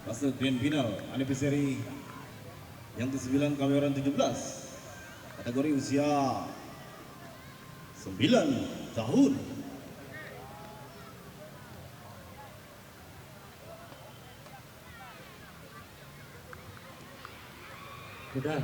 Fase grand final anniversary yang ke-9 Kejuaraan 17 kategori usia 9 tahun. Sudah.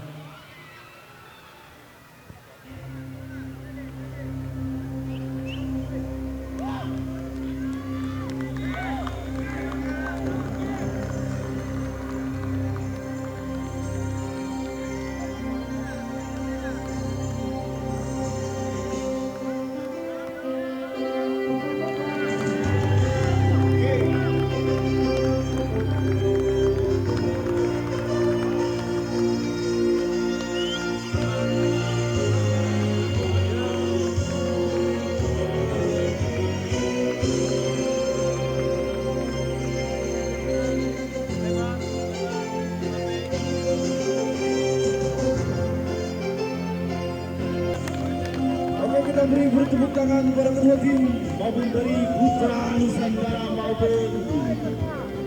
Kita beri bertepuk tangan kepada kedua tim maupun dari Putra Nusantara maupun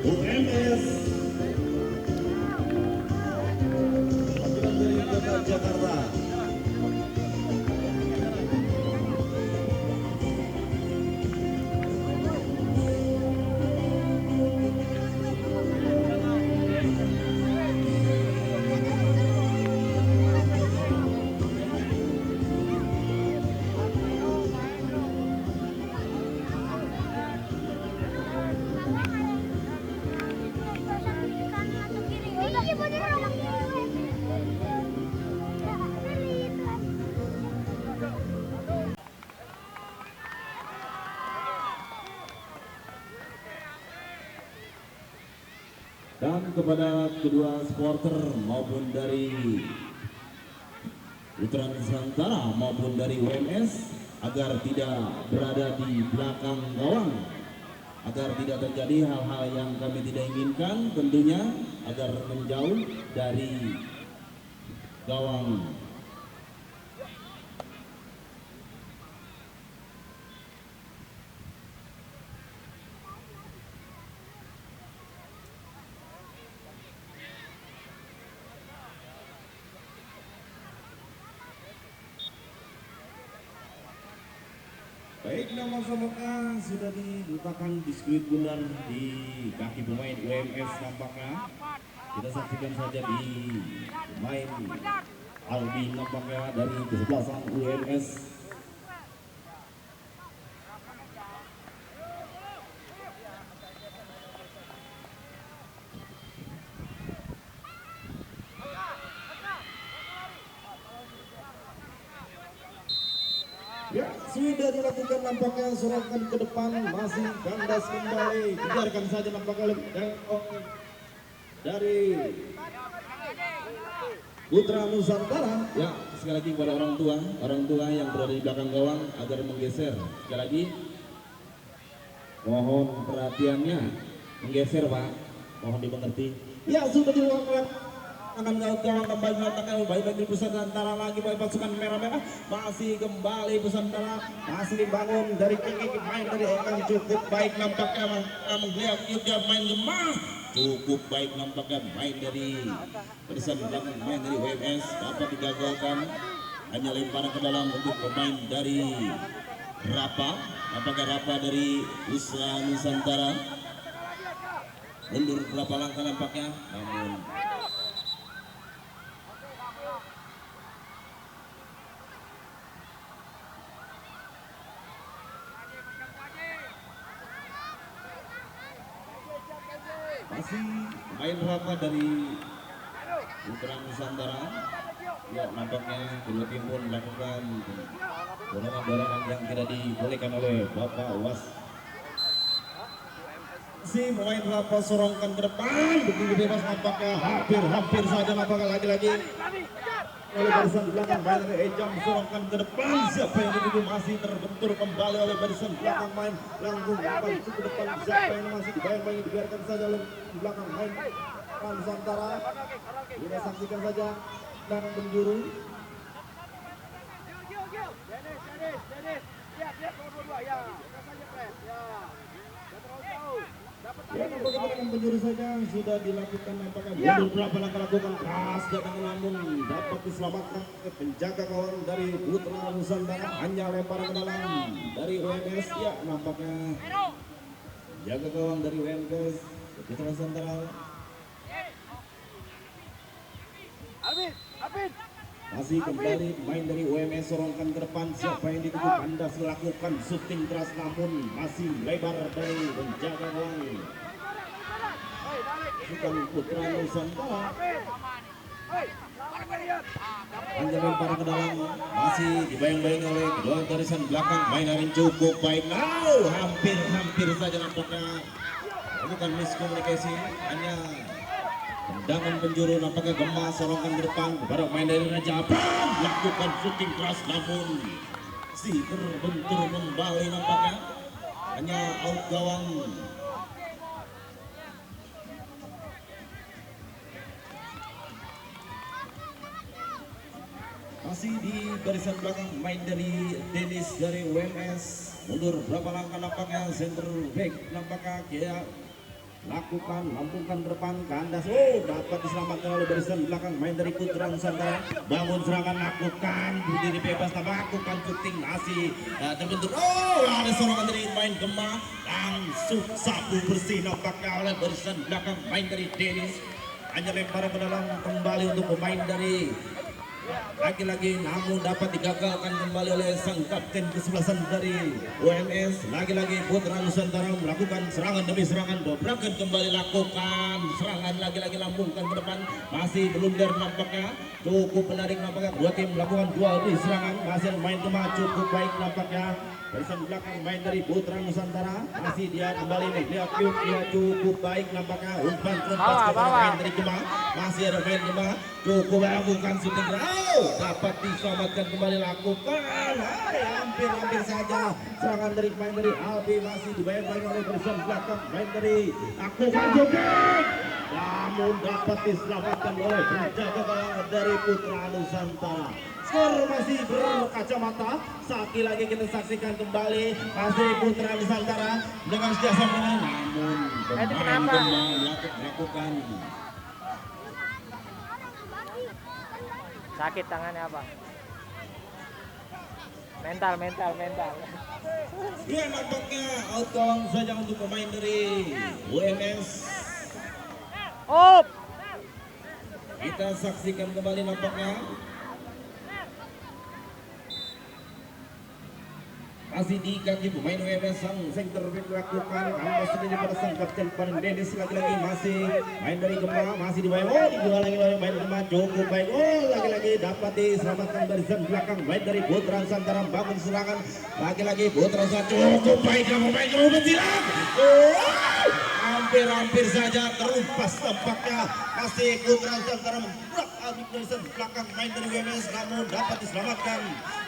UMS dari Kota Jakarta. Dan kepada kedua supporter maupun dari Putra Nusantara maupun dari UMS agar tidak berada di belakang gawang, agar tidak terjadi hal-hal yang kami tidak inginkan, tentunya agar menjauh dari gawang. Baik, nama Samaka sudah diletakkan di skuit bundar di kaki pemain UMS nampaknya. Kita saksikan saja di pemain Albi nampaknya dari kesebelasan UMS. Ya, sudah dilakukan nampaknya serangan ke depan, masih kandas kembali, biarkan saja nampaknya dari Putra Nusantara. Ya, sekali lagi kepada orang tua yang berada di belakang gawang agar menggeser. Sekali lagi, mohon perhatiannya, menggeser Pak, mohon dimengerti. Ya, sudah dilakukan. Akan gawang kembali mengatakan baik lagi Nusantara lagi baik pasukan merah-merah masih kembali Nusantara masih dibangun dari kaki main dari Ekan cukup baik nampaknya melihat juga main lemah cukup baik nampaknya main dari barisan belakang main dari WMS dapat digagalkan hanya lemparan ke dalam untuk pemain dari Rapa apakah Rapa dari Putra Nusantara mundur berapa langkah nampaknya namun masih main Rapa dari Putra Nusantara. Ya, nampaknya kedua tim pun melakukan dorongan-dorongan yang tidak dibolehkan oleh Bapak Was. Si pemain Rapa sorongkan ke depan, begitu bebas nampaknya hampir saja nampaknya lagi-lagi oleh barisan belakang main dari Ejam sorongkan ke depan, siapa yang dituju masih terbentur kembali oleh barisan belakang main langsung bantu ke depan, siapa yang masih dibayang-bayang dibiarkan saja oleh belakang main Nusantara. Kita saksikan saja dan penjuru Ya, nampaknya dengan penjuru saja sudah dilakukan, nampaknya mundur berapa langkah lakukan keras datang, namun dapat diselamatkan penjaga gawang dari Putra Nusantara, hanya lemparan ke dalam dari UMS. Ya, nampaknya jaga gawang dari UMS Putra Nusantara masih kembali main dari UMS, sorongkan ke depan, siapa yang dituju kandas lakukan syuting keras namun masih lebar dari penjaga gawang bukan Putra Nusantara. Hanya lempar ke dalam, masih dibayang-bayang oleh kedua garisan belakang, main cukup baik. Hampir saja nampaknya bukan miskomunikasi, hanya tendangan penjuru nampaknya gemas, sorongkan ke depan kepada main dari Raja Abang, lakukan syuting keras namun si terbentur kembali, nampaknya hanya out gawang. Masih di barisan belakang main dari Dennis dari UMS, mundur berapa langkah nampaknya center back, nampaknya dia lakukan lambungkan ke depan kandas, dapat diselamatkan oleh barisan belakang main dari Putra Nusantara, bangun serangan lakukan berdiri bebas, lakukan syuting masih terbentur, ada serangan dari main Gema, langsung sapu bersih nampaknya oleh barisan belakang main dari Dennis, hanya lempar ke dalam kembali untuk pemain dari lagi-lagi namun dapat digagalkan kembali oleh sang kapten kesebelasan dari UMS. Lagi-lagi Putra Nusantara melakukan serangan demi serangan, dobrakan kembali lakukan serangan, lagi-lagi lambungkan ke depan, masih blunder nampaknya, cukup menarik nampaknya, dua tim melakukan dual di serangan, masih main Gema cukup baik nampaknya. Barisan belakang main dari Putra Nusantara, masih dia kembali nih, dia cukup baik nampaknya, umpan kepada main dari Gema, masih ada main Gema, cukup lakukan syuting, dapat diselamatkan kembali lakukan, hampir saja serangan dari main dari Albi, masih dibayang-bayang oleh barisan belakang main dari lakukan joget, namun dapat diselamatkan oleh penjaga gawang dari Putra Nusantara. Skor masih berkacamata, sekali lagi kita saksikan kembali masih Putra Nusantara dengan jasa menang, namun melakukan sakit tangannya apa? Mental. ya, nampaknya out gawang saja untuk pemain dari UMS. Kita saksikan kembali nampaknya masih di kaki pemain UMS, sang center back lakukan ambas ini pada sang kapten Pan Dennis, lagi-lagi masih main dari Gema, masih dibayang, dijual lagi oleh main Gema, cukup baik, lagi-lagi dapat diselamatkan barisan belakang main dari Putra Nusantara, bangun serangan, lagi-lagi Putra Nusantara cukup baik, pemain Gema bersilang, hampir saja terumpas tampaknya, masih Putra Nusantara memblok barisan belakang main dari UMS, namun dapat diselamatkan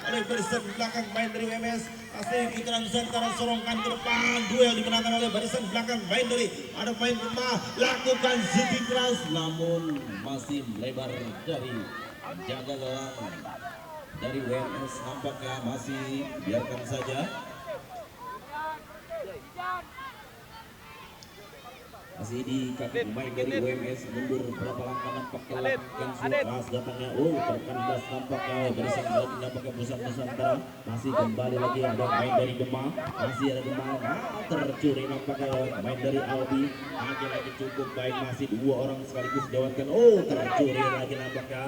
oleh barisan belakang main dari UMS. Masih Putra Nusantara sorongkan ke depan, duel dimenangkan oleh barisan belakang main dari ada main Gema, lakukan shooting keras namun masih melebar dari jaga gawang dari UMS, nampaknya masih biarkan saja. Masih di kaki pemain dari UMS, mundur berapa langkah nampaknya lakukan keras datangnya, terkandas nampaknya oleh barisan belakang nampaknya Putra Nusantara, masih kembali lagi ada main dari Gema, masih ada Gema, tercuri nampaknya oleh main dari Albi, lagi cukup baik, masih dua orang sekaligus dilewatkan, tercuri lagi nampaknya,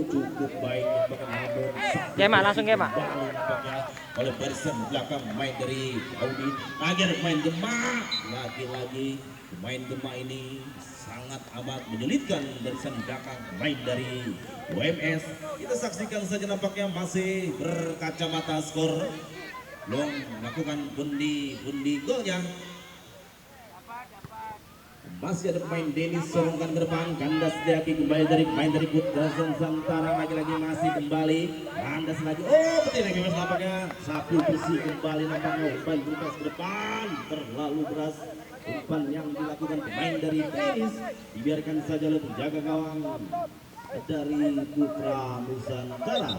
cukup baik nampaknya, namun Gema langsung Gema nampaknya oleh barisan belakang main dari Albi, lagi ada main Gema, lagi-lagi pemain Gema ini sangat amat menyulitkan barisan belakang main dari UMS. Kita saksikan saja nampaknya masih berkacamata skor, belum melakukan bundi golnya. Masih ada pemain Dennis sorongkan ke depan, kandas diaki kembali dari main dari Putra Nusantara, lagi-lagi masih kembali kandas lagi, betul lagi mas nampaknya sapu bersih kembali nampaknya, umpan berkas ke depan terlalu keras, umpan yang dilakukan pemain dari Dennis dibiarkan saja oleh penjaga gawang dari Putra Nusantara.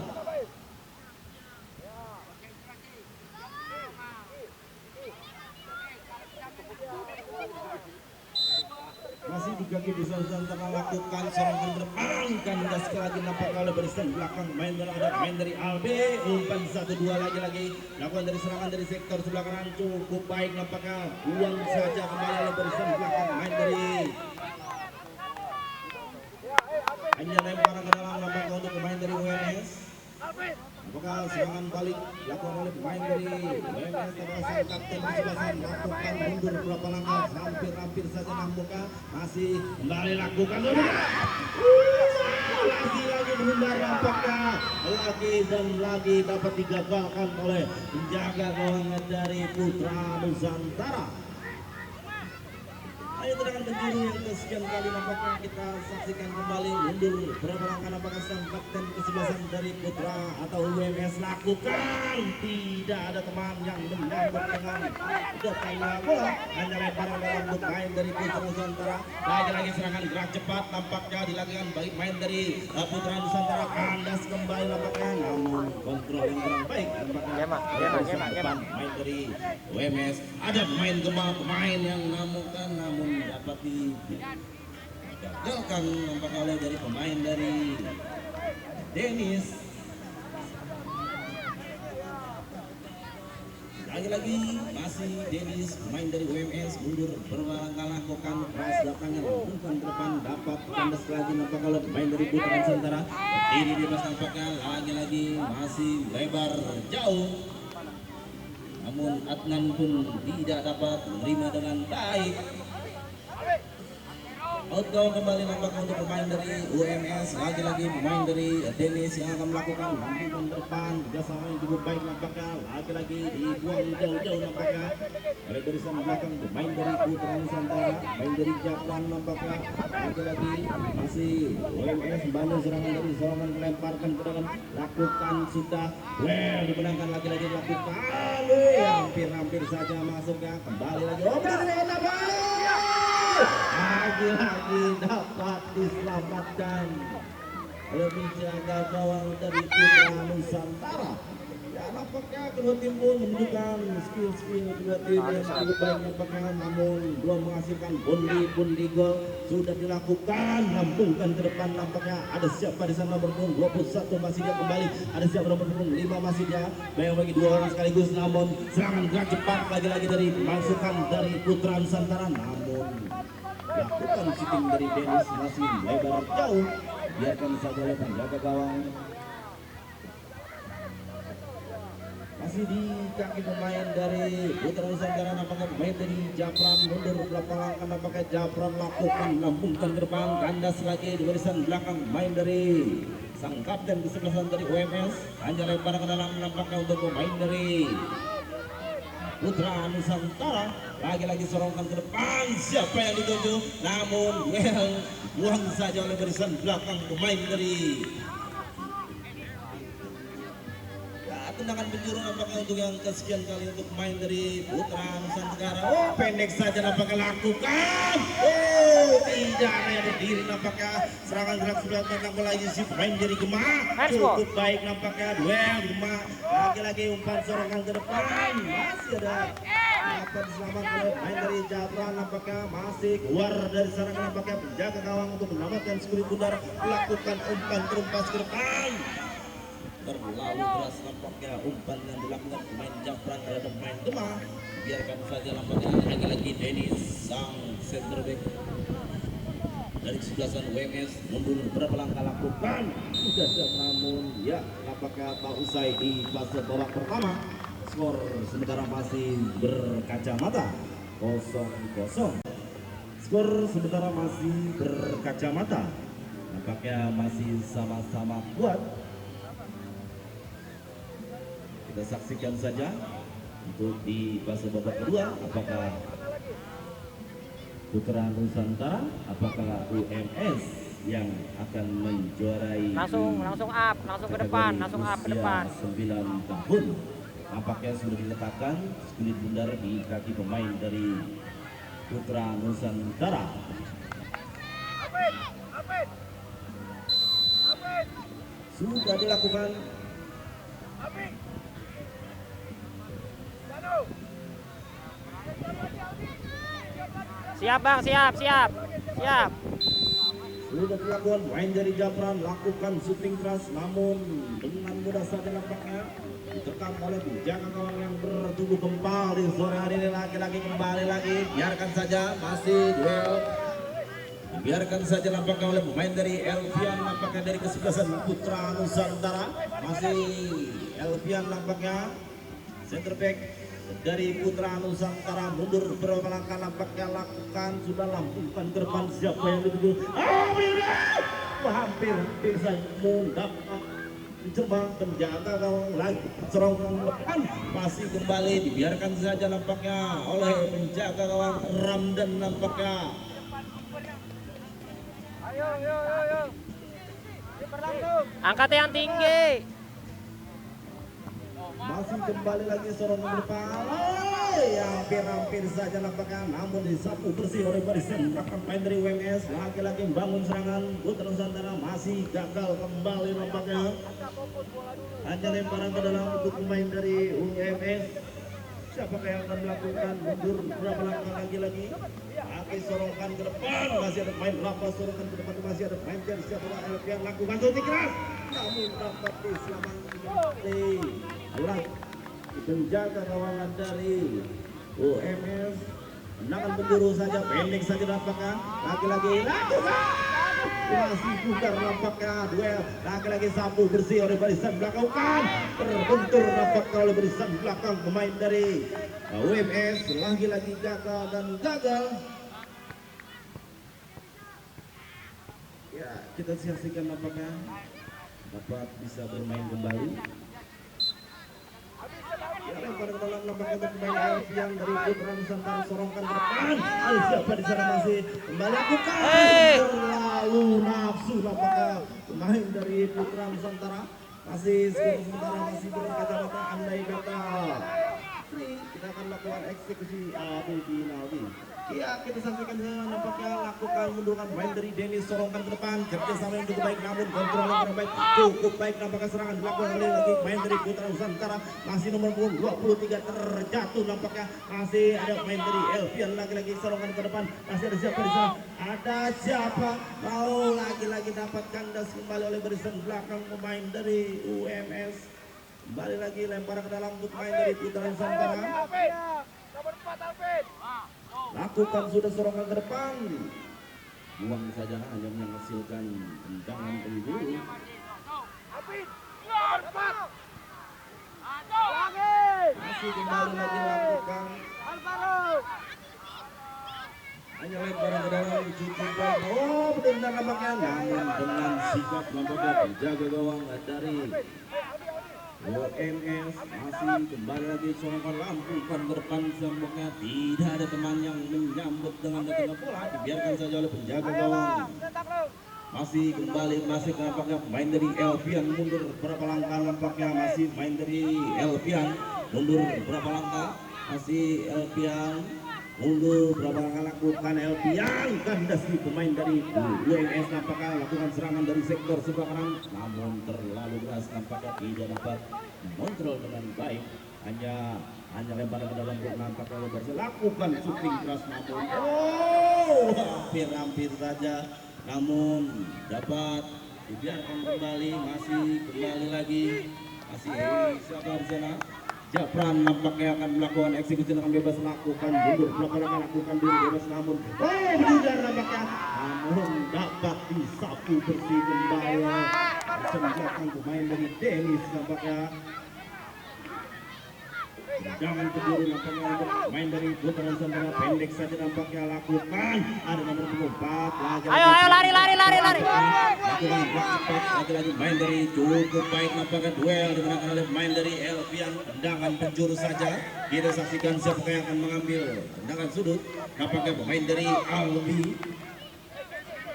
kaki bisa Nusantara lakukan serangan depan kandas sekali lagi nampak oleh barisan belakang main dari Albe umpan 1-2 lagi lakukan dari serangan dari sektor sebelah kanan cukup baik nampaknya buang saja kembali oleh barisan belakang main dari hanya lemparan ke dalam nampaknya untuk pemain dari UMS. Apakah serangan balik dilakukan oleh pemain dari UMS adalah sang kapten di sebelah sana lakukan mundur beberapa langkah hampir saja nampaknya masih kembali lakukan lagi menghindar nampaknya lagi dan lagi dapat digagalkan oleh penjaga gawang dari Putra Nusantara. Ayo tendangan penjuru yang kesekian kali nampaknya kita saksikan kembali mundur berapa langkah nampaknya sang kapten kesebelasan dari Putra atau UMS lakukan tidak ada teman yang menyambut dengan datangnya bola hanya lemparan dalam pemain dari Putra Nusantara. Lagi serangan gerak cepat nampaknya dilakukan baik main dari Putra Nusantara kandas kembali nampaknya namun kontrol yang kurang baik nampaknya main dari UMS ada pemain yang namun dapat digagalkan nampaknya oleh dari pemain dari Dennis. Lagi masih Dennis pemain dari UMS mundur berlangkah lakukan keras datangnya lakukan ke depan dapat kandas lagi nampaknya oleh pemain dari Putra Nusantara ini di atas nampaknya lagi masih lebar jauh namun Adnan pun tidak dapat menerima dengan baik. Outgoing kembali nampaknya untuk pemain dari UMS lagi pemain dari Dennis yang akan melakukan lambungan depan kerjasama yang cukup baik nampaknya lagi dibuang jauh nampaknya oleh barisan belakang pemain dari Putra Nusantara main dari Japran nampaknya lagi masih UMS Bandung serangan dari serangan melemparkan ke dalam lakukan sudah dimenangkan lagi lakukan hampir saja masuknya kembali lagi lagi dapat diselamatkan oleh penjaga gawang dari Putra Nusantara. Ya nampaknya kedua tim pun menunjukkan skill kedua tim yang cukup baik nampaknya namun belum menghasilkan pundi gol sudah dilakukan lambungkan ke depan nampaknya ada siapa di sana nomor 21 masih dia kembali ada siapa nomor 5 masih dia bayang bagi dua orang sekaligus namun serangan gerak cepat lagi dari masukan dari Putra Nusantara namun lakukan shooting dari Dennis masih lebar jauh biarkan saja oleh penjaga gawang masih di kaki pemain dari Putra Nusantara nampaknya pemain dari Japran mundur berapa langkah nampaknya Japran lakukan lambungkan ke depan kandas lagi di barisan belakang main dari sang kapten kesebelasan dari UMS hanya lempar ke dalam nampaknya untuk pemain dari Putra Nusantara lagi sorongkan ke depan siapa yang dituju namun buang saja oleh barisan belakang pemain dari tendangan penjuru nampaknya untuk yang kesekian kali untuk pemain dari Putra Nusantara pendek saja nampaknya lakukan tidak ada yang berdiri nampaknya serangan gerak sebelah tendang bola si pemain dari Gema cukup baik nampaknya duel Gema lagi umpan serangan ke depan masih ada dapat diselamatkan oleh pemain dari Japran nampaknya masih keluar dari serangan nampaknya penjaga gawang untuk menyelamatkan skulit bundar melakukan umpan terumpas ke depan terlalu keras nampaknya umpan yang dilakukan pemain Japran terhadap pemain Demak biarkan saja nampaknya lagi Dennis sang center back dari kesebelasan UMS mundur beberapa langkah lakukan sudah namun ya nampaknya tak usai di fase babak pertama skor sementara masih berkacamata 0-0 skor sementara masih berkacamata nampaknya masih sama-sama kuat. Kita saksikan saja untuk di fase babak kedua apakah Putra Nusantara apakah UMS yang akan menjuarai langsung ke depan 9 tahun nampaknya sudah diletakkan skulit bundar di kaki pemain dari Putra Nusantara sudah dilakukan siap bang siap Siap. Sudah dilakukan main dari Japran, lakukan shooting keras, namun dengan mudah saja nampaknya ditekan oleh penjaga gawang yang bertubuh gempal di sore hari ini. Lagi-lagi kembali lagi, biarkan saja, masih duel. Biarkan saja nampaknya oleh pemain dari Elvian, nampaknya dari kesebelasan Putra Nusantara. Masih Elvian nampaknya center back dari Putra Nusantara, mundur beberapa langkah, nampaknya lakukan, sudah lampukan ke depan, siapa yang dituju? Hampir saja mundak mencoba penjaga gawang lagi serangan depan, masih kembali dibiarkan saja nampaknya oleh penjaga gawang Ramdan nampaknya. Ayo. Angkat yang tinggi. Masih kembali lagi serangan depan, hampir saja nampaknya, namun disapu bersih oleh barisan belakang main dari UMS. Lagi-lagi membangun serangan Putra Nusantara, masih gagal kembali nampaknya. Hanya lemparan ke dalam untuk pemain dari UMS. Siapakah yang akan melakukan, mundur berapa langkah lagi. Aki sorongkan ke depan, masih ada pemain berapa sorongkan ke depan, masih ada pemain dari siapakah yang lakukan shooting keras, namun dapat diselamatkan oleh penjaga kawangan dari UMS. Tendangan penjuru saja, pendek saja nampaknya. Lagi-lagi masih bugar nampaknya, duel lagi-lagi sapu bersih oleh barisan belakang, terbentur nampaknya oleh barisan belakang pemain dari UMS. Lagi-lagi gagal. Ya, kita saksikan nampaknya dapat bisa bermain kembali. Ya, lempar ke dalam nampaknya untuk pemain Elvian dari Putra Nusantara, sorongkan ke depan. Siapa di sana masih kembali lakukan. Terlalu nafsu nampaknya pemain dari Putra Nusantara. Masih sementara masih berkacamata, andai kata kita akan lakukan eksekusi adu penalti. Ya, kita saksikan nampaknya lakukan mundurkan main dari Dennis, sorongkan ke depan, kerjasama yang cukup baik, namun kontrol yang kurang baik, cukup baik nampaknya serangan dilakukan oleh lagi main dari Putra Nusantara. Masih nomor 23 terjatuh nampaknya, masih ada main dari Elvian, lagi-lagi sorongkan ke depan, masih ada siapa di sana? Ada siapa? Mau lagi-lagi dapat kandas kembali oleh barisan belakang pemain dari UMS. Kembali lagi lempar ke dalam untuk main dari Putra Nusantara. Lakukan sudah serangan ke depan. Buang saja, hanya menghasilkan tendangan penjuru. Masih kembali lagi lakukan. Hanya lemparan ke dalam cukup baik. Benar nampaknya, namun dengan sikap nampaknya penjaga gawang dari UMS masih kembali lagi sorongkan, lampukan ke depan, nampaknya tidak ada teman yang menyambut dengan datangnya bola, dibiarkan saja oleh penjaga gawang. Masih kembali nampaknya pemain dari Elvian, mundur berapa langkah nampaknya, masih main dari Elvian, mundur berapa langkah, masih Elvian, mundur berapa langkah, lakukan Elvian, kandas di pemain dari UMS nampaknya lakukan serangan dari sektor sebelah kanan, namun terlalu keras nampaknya tidak dapat mengontrol dengan baik. Hanya lemparan ke dalam blok, nampaknya lebar, lakukan shooting keras, namun hampir saja, namun dapat dibiarkan kembali. Masih kembali lagi, masih siapa di sana? Japran nampaknya akan melakukan eksekusi dengan bebas, lakukan mundur berapa langkah, lakukan diri bebas, namun berjuang nampaknya, namun dapat disapu bersih kembali senjata pemain dari Dennis nampaknya. Jangan keburu nampaknya untuk main dari Putra Nusantara, pendek saja nampaknya, lakukan, ada nomor 24 lagi. Ayo lari. Lakukan cepat, lagi main dari cukup baik nampaknya, duel dimenangkan oleh main dari Elvian, tendangan penjuru saja. Kita saksikan siapa yang akan mengambil tendangan sudut, nampaknya pemain dari Albi.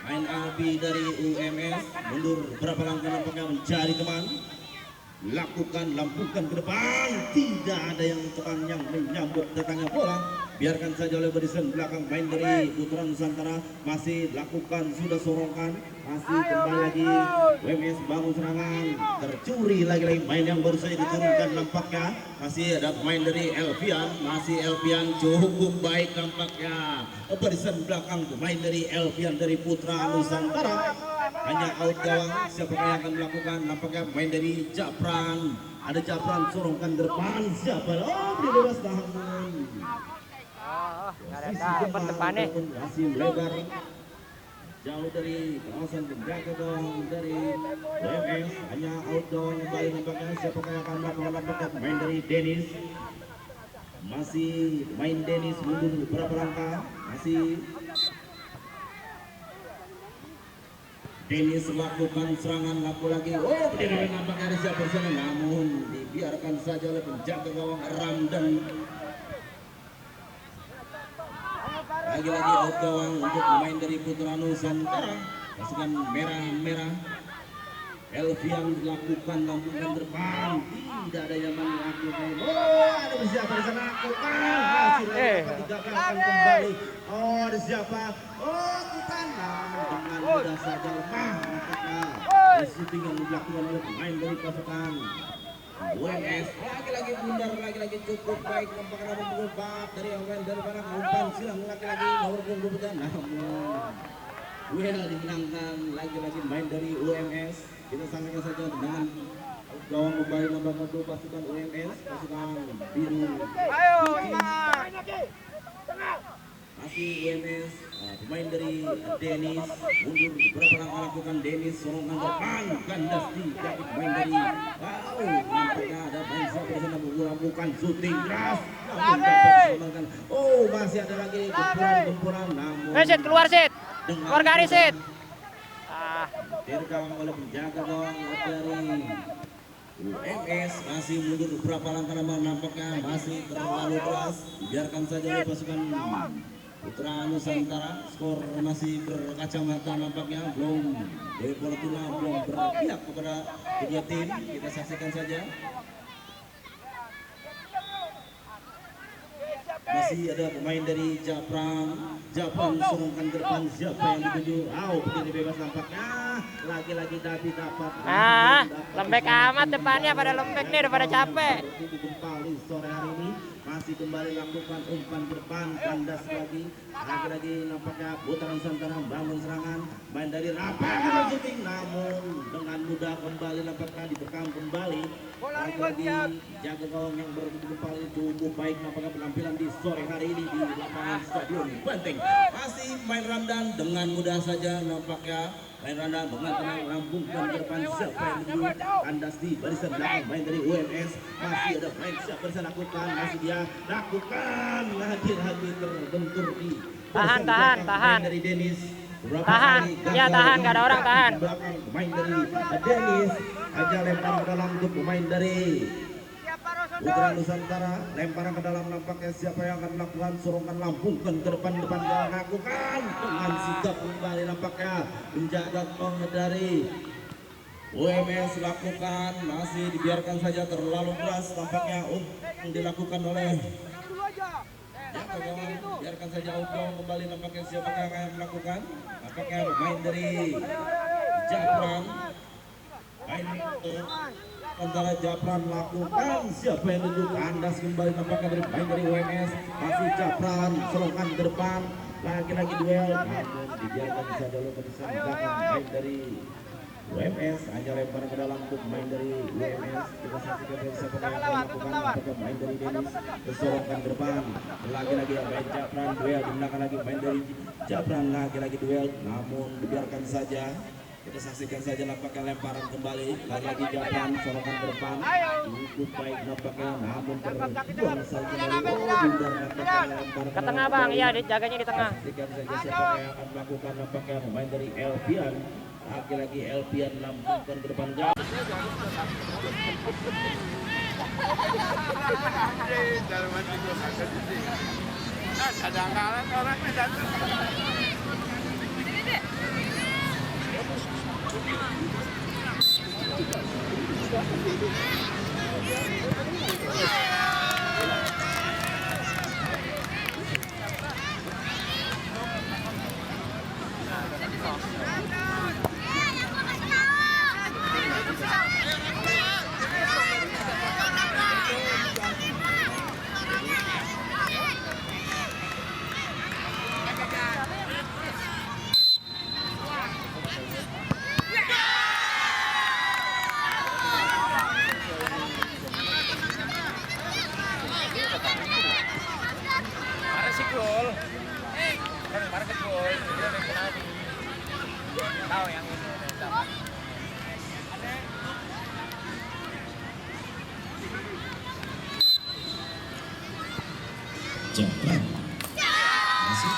Main Albi dari UMS mundur berapa langkah nampaknya mencari teman. lakukan, lampukan ke depan, tidak ada yang tekan yang menyambut datangnya bola, biarkan saja oleh barisan belakang main dari Putra Nusantara, masih lakukan, sudah sorongkan, masih kembali lagi WMS bangun serangan, tercuri lagi-lagi main yang baru saja diturunkan nampaknya, masih ada main dari Elvian, masih Elvian cukup baik nampaknya, barisan belakang main dari Elvian dari Putra Nusantara, hanya out gawang, siapa yang akan melakukan, nampaknya main dari Japran, ada Japran sorongkan ke depan, siapa, oh bebas namun Nggak ada dapat depannya. masih melebar jauh dari kawasan penjaga gawang dari WMS, hanya out gawang kembali nampaknya, siapa yang akan melakukan, nampaknya main dari Dennis, masih main Dennis mundur beberapa langkah, masih Dennis melakukan serangan laku lagi, oh tidak nampaknya ada siapa sana, namun dibiarkan saja oleh penjaga gawang Ramdan. Lagi-lagi out gawang untuk pemain dari Putra Nusantara, pasukan merah-merah. Elvian lakukan lampukan depan, tidak ada yang melakukan, oh ada siapa di sana, lakukan, hasil dapat digagalkan kembali, oh ada siapa, oh bukan, dengan mudah saja lemah, nampaknya shooting yang dilakukan oleh pemain dari pasukan WMS, lagi-lagi bundar, lagi-lagi cukup baik, nampaknya nomor 24 dari awal dari mana umpan silang, lagi-lagi nomor 23, namun duel dimenangkan lagi-lagi main dari UMS. Kita sampaikan saja dengan gawang kembali nomor 1 pasukan UMS, pasukan biru. Ayo, masih UMS, pemain dari Dennis mundur beberapa langkah, lakukan Dennis sorongkan ke depan, kandas tidak main dari nampaknya ada main siapa di sana melakukan shooting keras, namun dapat diselamatkan. Oh masih ada lagi gempuran, namun Sit, keluar Sit. Keluar garis Sit. direkam oleh penjaga gawang dari UMS, masih mundur beberapa langkah, nampaknya masih terlalu keras, biarkan saja oleh pasukan Putra Nusantara, skor masih berkacamata nampaknya, belum Dewi Fortuna belum berpihak kepada kedua tim, kita saksikan saja. Masih ada pemain dari Japran sorongkan ke depan, siapa yang dituju, begini bebas nampaknya, lagi-lagi David dapat, Lembek amat depannya, pada lembek nih, udah pada capek. Kembali sore hari ini masih kembali lakukan umpan ke depan, kandas lagi nampaknya Putra Nusantara bangun serangan, main dari lapangan shooting, namun dengan mudah kembali nampaknya dibekam kembali, lagi jaga gawang yang kembali cukup baik nampaknya penampilan di sore hari ini di lapangan Stadion Banteng. Masih main Ramdan dengan mudah saja nampaknya main Ramdan dengan tenang lambungkan ke depan, siapa yang menuju, kandas di barisan belakang main dari UMS, masih ada main siapa yang lakukan, masih dia lakukan lagi terbentur di Tahan. dari Dennis, Tahan, ya tahan, gak ada orang tahan. Belakang pemain dari Dennis, aja lempar ke dalam untuk pemain dari Putra Nusantara, lemparan ke dalam, nampaknya siapa yang akan melakukan, sorongkan lampungkan ke depan gawang, lakukan dengan sigap kembali, nampaknya menjaga gawang dari UMS lakukan, masih dibiarkan saja terlalu keras nampaknya yang dilakukan oleh jaga gawang, biarkan saja gawang kembali, nampaknya siapa yang akan melakukan, nampaknya main dari Japran, main antara Japran lakukan, siapa yang tunjuk, kandas kembali nampaknya dari main dari UMS, masih Japran serongkan ke depan, lagi-lagi duel, namun dibiarkan saja oleh barisan belakang main dari UMS, hanya lemparan ke dalam untuk main dari UMS. Kita saksikan dari siapa yang akan melakukan, apakah main dari Dennis disorongkan ke depan, lagi-lagi main Japran duel, dimenangkan lagi main dari Japran, lagi-lagi duel, namun dibiarkan saja. Kita saksikan saja nampaknya lemparan kembali, lagi-lagi Japran sorongkan ke depan, cukup baik nampaknya, namun terbuang saja dari bundar nampaknya lemparan Ke tengah bang, iya jaganya di tengah. saksikan saja siapa yang akan melakukan, nampaknya pemain dari Elvian, lagi-lagi Elvian lambungkan ke depan gawang. Kadang-kadang orangnya datang. Thank you. Japran masuk.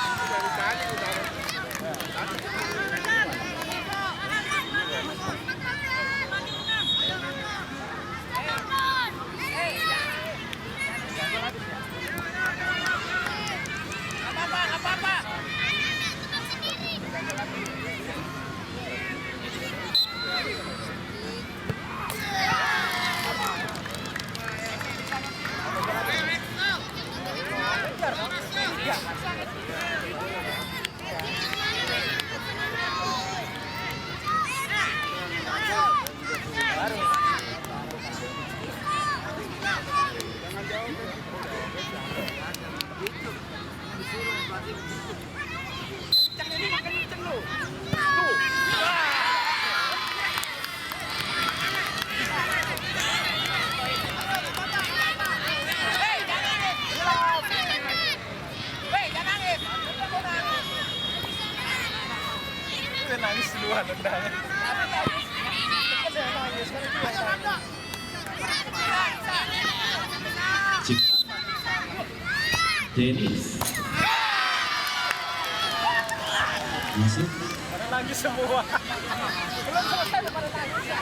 Nangis duluan udah. Cip. Dennis masuk. Karena nangis semua. Belum selesai pada nangis ya.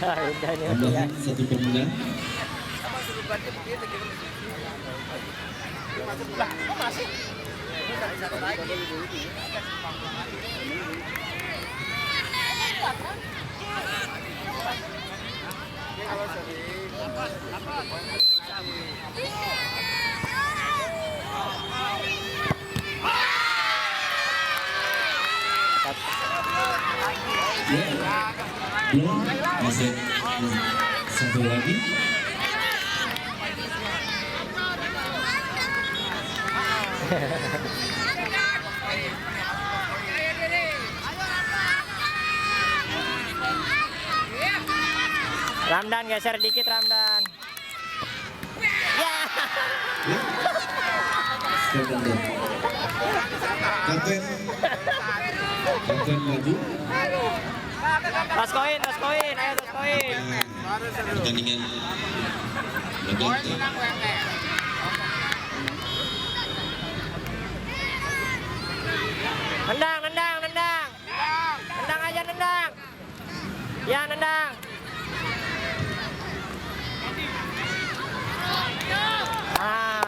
Udah nih. Tambahan 1 permulaan. Sama suruh bantu begitu gitu. Lah, kok masih? Ini dari satu lagi. Belum masih 1 lagi. Ramdan geser dikit Ramdan. Ya. Kapten maju. Tos koin, ayo tos koin. Pertandingan Legenda. Nendang. Nendang aja nendang. Ya nendang. Ah.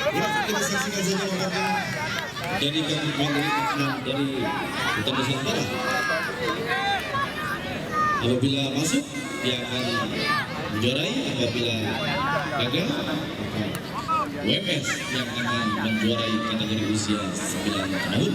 Ya, kita saksikan saja waktunya dari Hutan Nusantara. Apabila masuk, dia akan menjuarai. Apabila gagal, maka WMS yang akan menjuarai kategori usia 9 tahun.